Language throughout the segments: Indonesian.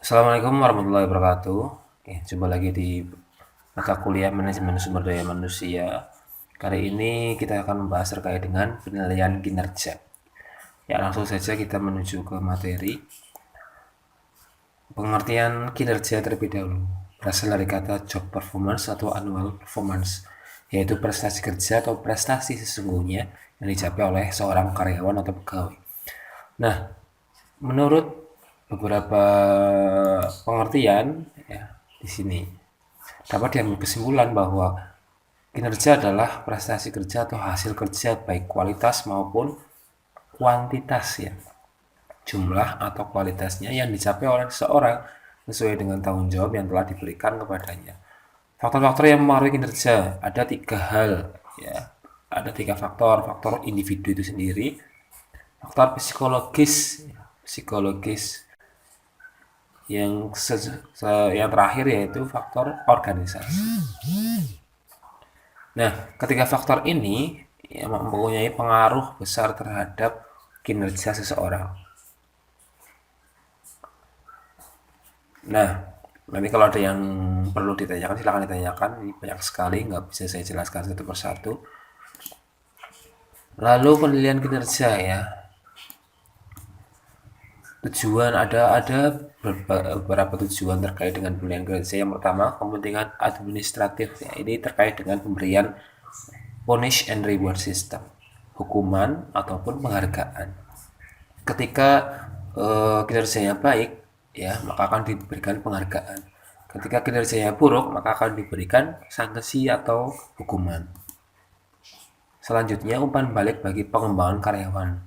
Assalamualaikum warahmatullahi wabarakatuh. Jumpa lagi di mata kuliah Manajemen Sumber Daya Manusia. Kali ini kita akan membahas terkait dengan penilaian kinerja. Ya, langsung saja kita menuju ke materi. Pengertian kinerja terlebih dahulu berasal dari kata job performance atau annual performance, yaitu prestasi kerja atau prestasi sesungguhnya yang dicapai oleh seorang karyawan atau pegawai. Nah, menurut beberapa pengertian ya di sini dapat diambil kesimpulan bahwa kinerja adalah prestasi kerja atau hasil kerja baik kualitas maupun kuantitas ya, jumlah atau kualitasnya yang dicapai oleh seseorang sesuai dengan tanggung jawab yang telah diberikan kepadanya. Faktor-faktor yang mempengaruhi kinerja ada tiga hal ya, ada tiga faktor individu itu sendiri, faktor psikologis yang terakhir yaitu faktor organisasi. Nah, ketiga faktor ini ya, mempunyai pengaruh besar terhadap kinerja seseorang. Nah, nanti kalau ada yang perlu ditanyakan silahkan ditanyakan. Ini banyak sekali, nggak bisa saya jelaskan satu persatu. Lalu penilaian kinerja ya, tujuan ada beberapa tujuan terkait dengan penilaian kinerja. Yang pertama, kepentingan administratif ya. Ini terkait dengan pemberian punish and reward system, hukuman ataupun penghargaan. Ketika kinerjanya baik ya, maka akan diberikan penghargaan. Ketika kinerjanya buruk, maka akan diberikan sanksi atau hukuman. Selanjutnya, umpan balik bagi pengembangan karyawan.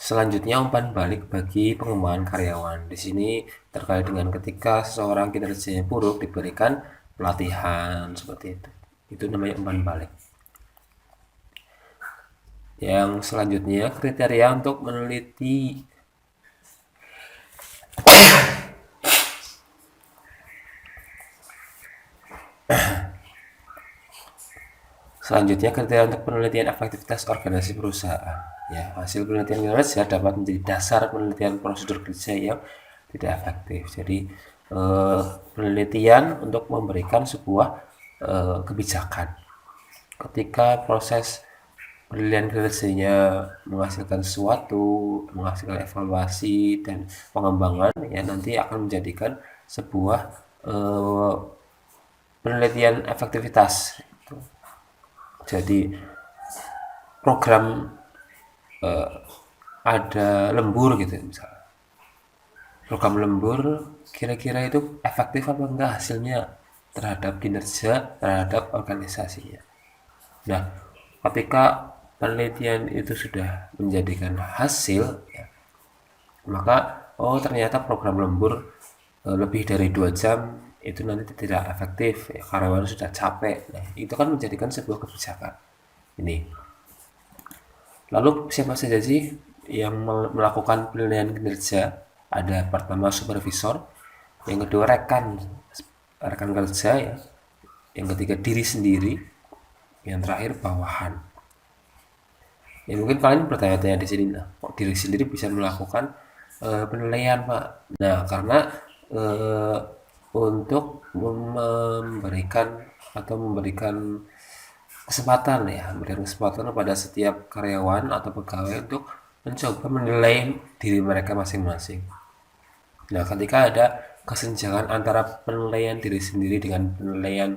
Selanjutnya, umpan balik bagi pengembangan karyawan. Di sini terkait dengan ketika seseorang kinerjanya buruk diberikan pelatihan seperti itu. Itu namanya umpan balik. Yang selanjutnya, kriteria untuk meneliti Selanjutnya, kriteria untuk penelitian efektivitas organisasi perusahaan. Ya, hasil penelitian kinerja dapat menjadi dasar penelitian prosedur kerja yang tidak efektif. Jadi, penelitian untuk memberikan sebuah kebijakan. Ketika proses penelitian kinerjanya menghasilkan sesuatu, menghasilkan evaluasi dan pengembangan, ya nanti akan menjadikan sebuah penelitian efektivitas. Jadi program ada lembur gitu misalnya. Program lembur kira-kira itu efektif apa enggak hasilnya terhadap kinerja, terhadap organisasinya. Nah, ketika penelitian itu sudah menjadikan hasil, ya, maka ternyata program lembur lebih dari 2 jam itu nanti tidak efektif, ya, karyawan sudah capek. Nah, itu kan menjadikan sebuah kebijakan. Ini. Lalu siapa saja sih yang melakukan penilaian kinerja? Ada pertama supervisor, yang kedua rekan rekan kerja ya, yang ketiga diri sendiri, yang terakhir bawahan. Ya mungkin kalian bertanya-tanya di sini, nah, kok diri sendiri bisa melakukan penilaian, Pak? Nah, karena eh, untuk memberikan memberikan kesempatan kepada setiap karyawan atau pegawai untuk mencoba menilai diri mereka masing-masing. Nah, ketika ada kesenjangan antara penilaian diri sendiri dengan penilaian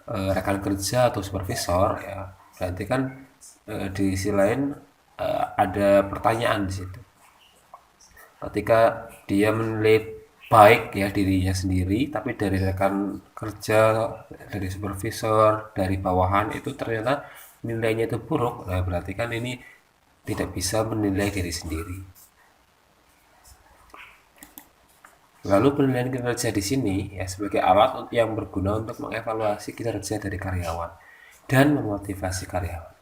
rekan kerja atau supervisor, ya berarti kan di sisi lain ada pertanyaan di situ. Ketika dia menilai baik ya dirinya sendiri, tapi dari rekan kerja, dari supervisor, dari bawahan itu ternyata nilainya itu buruk, nah berarti kan ini tidak bisa menilai diri sendiri. Lalu penilaian kinerja di sini ya sebagai alat yang berguna untuk mengevaluasi kinerja dari karyawan dan memotivasi karyawan.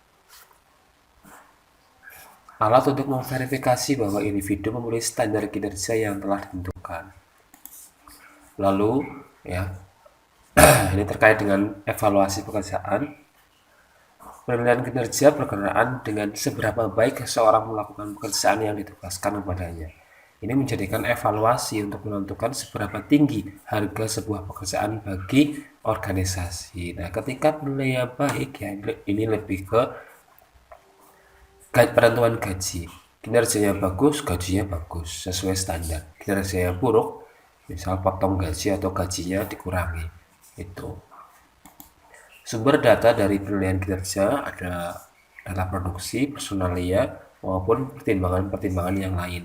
Alat untuk memverifikasi bahwa individu memenuhi standar kinerja yang telah ditentukan. Lalu ya, ini terkait dengan evaluasi pekerjaan. Penilaian kinerja berkenaan dengan seberapa baik seseorang melakukan pekerjaan yang ditugaskan kepadanya. Ini menjadikan evaluasi untuk menentukan seberapa tinggi harga sebuah pekerjaan bagi organisasi. Nah, ketika penilaian baik ya, ini lebih ke penentuan gaji. Kinerjanya bagus, gajinya bagus sesuai standar. Kinerjanya buruk, misal potong gaji atau gajinya dikurangi. Itu. Sumber data dari penilaian kinerja ada data produksi, personalia, maupun pertimbangan-pertimbangan yang lain.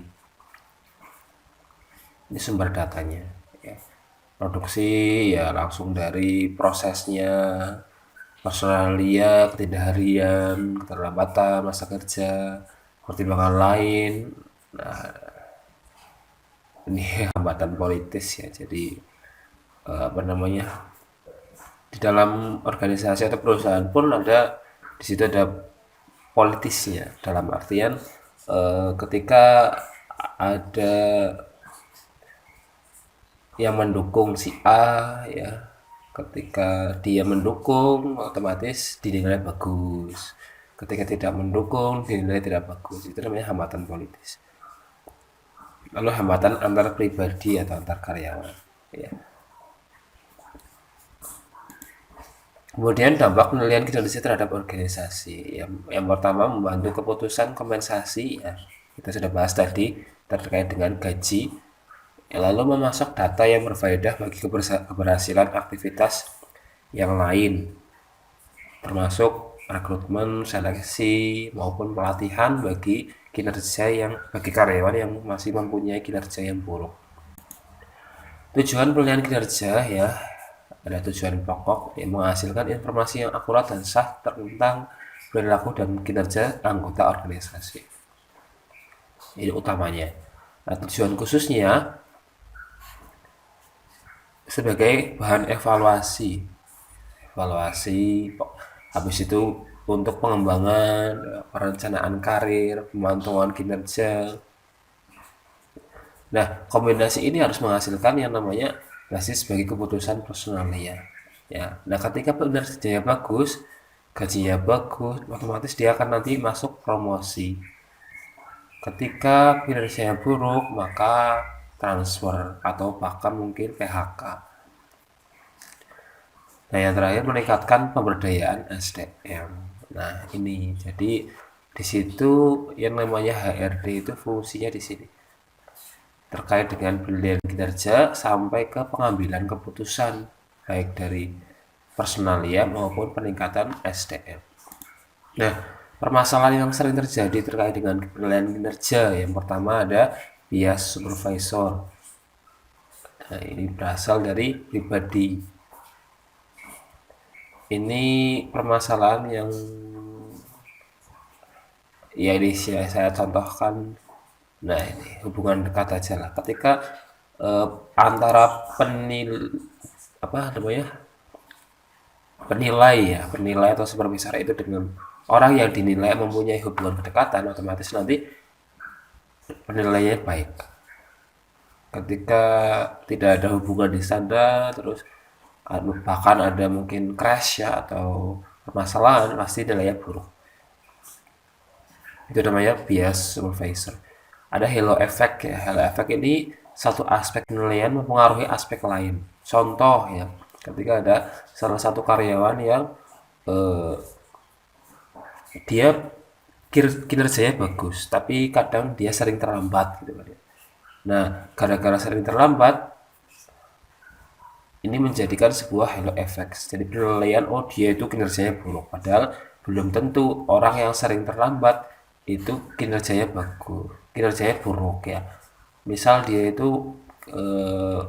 Ini sumber datanya. Ya. Produksi ya langsung dari prosesnya, personalia, ketidakharian, keterlambatan, masa kerja, pertimbangan lain. Nah, ini hambatan politis ya. Jadi apa namanya, di dalam organisasi atau perusahaan pun ada, di situ ada politisnya, dalam artian ketika ada yang mendukung si A ya, ketika dia mendukung otomatis dinilai bagus, ketika tidak mendukung dinilai tidak bagus. Itu namanya hambatan politis. Lalu hambatan antar pribadi atau antar karyawan ya. Kemudian dampak penilaian kinerja terhadap organisasi. Yang pertama, membantu keputusan kompensasi ya. Kita sudah bahas tadi terkait dengan gaji. Lalu memasok data yang berfaedah bagi keberhasilan aktivitas yang lain, termasuk rekrutmen, seleksi, maupun pelatihan bagi bagi karyawan yang masih mempunyai kinerja yang buruk. Tujuan penilaian kinerja ya, ada tujuan pokok yang menghasilkan informasi yang akurat dan sah tentang perilaku dan kinerja anggota organisasi. Ini utamanya. Nah, tujuan khususnya sebagai bahan evaluasi, habis itu untuk pengembangan, perencanaan karir, pemantauan kinerja. Nah, kombinasi ini harus menghasilkan yang namanya basis bagi keputusan personalia. Ya, nah ketika kinerjanya bagus, gajinya bagus, otomatis dia akan nanti masuk promosi. Ketika kinerjanya buruk, maka transfer atau bahkan mungkin PHK. Nah, yang terakhir meningkatkan pemberdayaan SDM. Nah, ini jadi di situ yang namanya HRD itu fungsinya di sini terkait dengan penilaian kinerja sampai ke pengambilan keputusan baik dari personalia maupun peningkatan SDM. Nah, permasalahan yang sering terjadi terkait dengan penilaian kinerja yang pertama ada bias supervisor. Nah, ini berasal dari pribadi. Ini permasalahan yang ya ini saya contohkan. Nah, ini hubungan dekat aja lah. Ketika antara apa namanya, penilai atau supervisor itu dengan orang yang dinilai mempunyai hubungan kedekatan, otomatis nanti penilaiannya baik. Ketika tidak ada hubungan di sana, terus bahkan ada mungkin crash ya atau permasalahan, pasti nilainya buruk. Itu namanya bias supervisor. Ada halo effect ya. Halo effect ini satu aspek penilaian mempengaruhi aspek lain. Contoh ya, ketika ada salah satu karyawan yang dia kinerjanya bagus, tapi kadang dia sering terlambat gitu kan ya. Nah, gara-gara sering terlambat, ini menjadikan sebuah halo effect. Jadi penilaian, oh dia itu kinerjanya buruk, padahal belum tentu orang yang sering terlambat itu kinerjanya bagus, kinerjanya buruk ya. Misal dia itu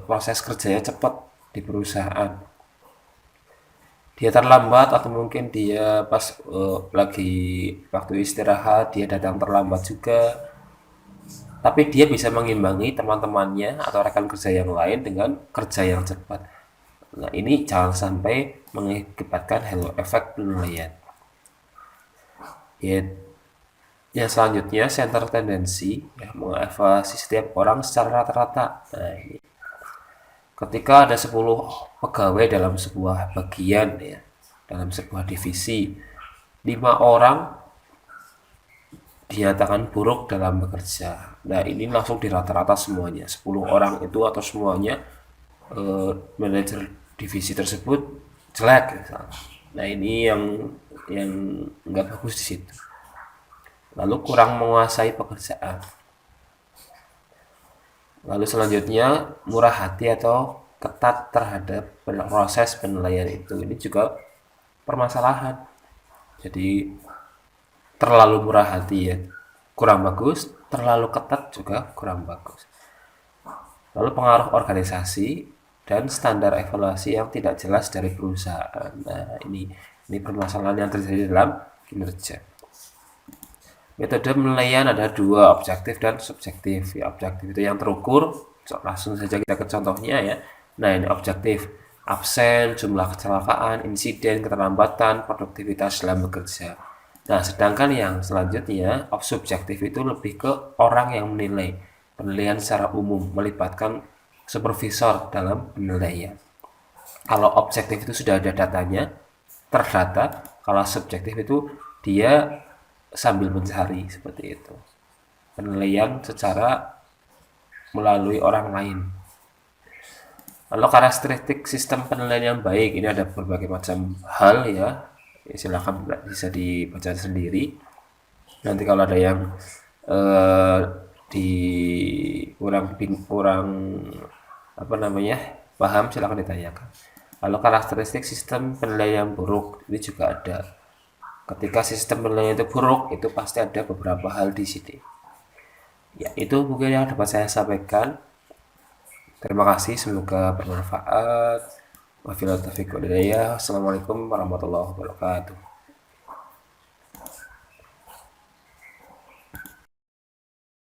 proses kerjanya cepat di perusahaan, dia terlambat atau mungkin dia pas lagi waktu istirahat dia datang terlambat juga, tapi dia bisa mengimbangi teman-temannya atau rekan kerja yang lain dengan kerja yang cepat. Nah, ini jangan sampai mengakibatkan halo effect penilaian. Ya, yang selanjutnya center tendensi ya, mengevaluasi setiap orang secara rata-rata. Nah, ini Ketika ada 10 pegawai dalam sebuah bagian ya, dalam sebuah divisi, 5 orang dinyatakan buruk dalam bekerja. Nah, ini langsung di rata-rata semuanya. 10 orang itu atau semuanya manajer divisi tersebut jelek misalnya. Nah, ini yang nggak bagus di situ. Lalu kurang menguasai pekerjaan. Lalu selanjutnya murah hati atau ketat terhadap proses penilaian itu. Ini juga permasalahan. Jadi terlalu murah hati ya kurang bagus, terlalu ketat juga kurang bagus. Lalu pengaruh organisasi dan standar evaluasi yang tidak jelas dari perusahaan. Nah, ini permasalahan yang terjadi dalam kinerja. Metode penilaian ada dua, objektif dan subjektif. Ya, objektif itu yang terukur. Langsung saja kita ke contohnya ya. Nah, ini objektif. Absen, jumlah kecelakaan, insiden, keterlambatan, produktivitas dalam bekerja. Nah, sedangkan yang selanjutnya, subjektif itu lebih ke orang yang menilai. Penilaian secara umum, melibatkan supervisor dalam penilaian. Kalau objektif itu sudah ada datanya, terdata. Kalau subjektif itu dia sambil mencari seperti itu. Penilaian secara melalui orang lain. Lalu karakteristik sistem penilaian yang baik, ini ada berbagai macam hal ya. Silakan bisa dibaca sendiri. Nanti kalau ada yang di kurang apa namanya paham, silakan ditanyakan. Lalu karakteristik sistem penilaian yang buruk, ini juga ada. Ketika sistem penilaian itu buruk, itu pasti ada beberapa hal di sini. Ya, itu mungkin yang dapat saya sampaikan. Terima kasih, semoga bermanfaat. Wabillahi taufiq wal hidayah. Assalamualaikum warahmatullahi wabarakatuh.